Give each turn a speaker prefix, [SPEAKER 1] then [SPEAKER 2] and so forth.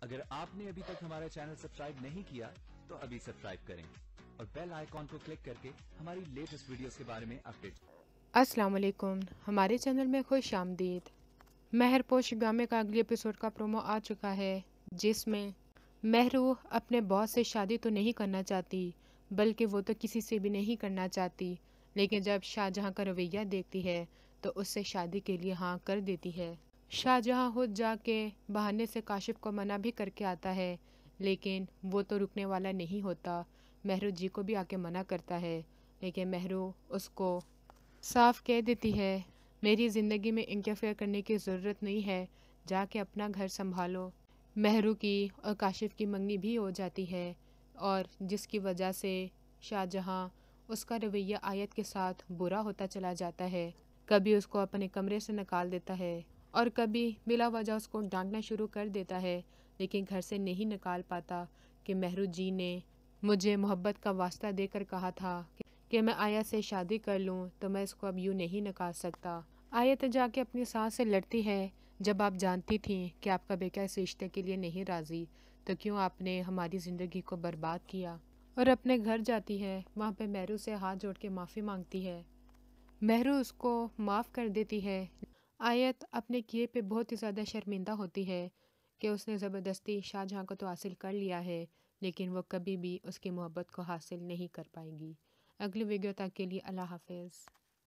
[SPEAKER 1] اگر آپ نے ابھی تک ہمارا چینل سبسکرائب نہیں کیا تو ابھی سبسکرائب کریں اور بیل آئیکن کو کلک کر کے ہماری لیٹسٹ ویڈیوز کے بارے میں اپڈیٹ۔
[SPEAKER 2] السلام علیکم، ہمارے چینل میں خوش آمدید۔ مہر پوش ڈرامے کا اگلی ایپیسوڈ کا پرومو آ چکا ہے، جس میں مہرو اپنے باس سے شادی تو نہیں کرنا چاہتی، بلکہ وہ تو کسی سے بھی نہیں کرنا چاہتی، لیکن جب شاہجہاں کا رویہ دیکھتی ہے تو اس سے شادی کے لیے ہاں کر دیتی ہے۔ شاہجہاں خود جا کے بہانے سے کاشف کو منع بھی کر کے آتا ہے، لیکن وہ تو رکنے والا نہیں ہوتا۔ مہرو جی کو بھی آ کے منع کرتا ہے، لیکن مہرو اس کو صاف کہہ دیتی ہے میری زندگی میں انٹرفیئر کرنے کی ضرورت نہیں ہے، جا کے اپنا گھر سنبھالو۔ مہرو کی اور کاشف کی منگنی بھی ہو جاتی ہے، اور جس کی وجہ سے شاہجہاں اس کا رویہ آیت کے ساتھ برا ہوتا چلا جاتا ہے۔ کبھی اس کو اپنے کمرے سے نکال دیتا ہے اور کبھی بلا وجہ اس کو ڈانٹنا شروع کر دیتا ہے، لیکن گھر سے نہیں نکال پاتا کہ مہرو جی نے مجھے محبت کا واسطہ دے کر کہا تھا کہ میں آیت سے شادی کر لوں، تو میں اس کو اب یوں نہیں نکال سکتا۔ آیت جا کے اپنی ساس سے لڑتی ہے، جب آپ جانتی تھیں کہ آپ کا بیٹا اس رشتے کے لیے نہیں راضی تو کیوں آپ نے ہماری زندگی کو برباد کیا، اور اپنے گھر جاتی ہے، وہاں پہ مہرو سے ہاتھ جوڑ کے معافی مانگتی ہے۔ مہرو اس کو معاف کر دیتی ہے۔ آیت اپنے کیے پہ بہت ہی زیادہ شرمندہ ہوتی ہے کہ اس نے زبردستی شاہجہاں کو تو حاصل کر لیا ہے، لیکن وہ کبھی بھی اس کی محبت کو حاصل نہیں کر پائے گی۔ اگلی ویڈیو تک کے لیے اللہ حافظ۔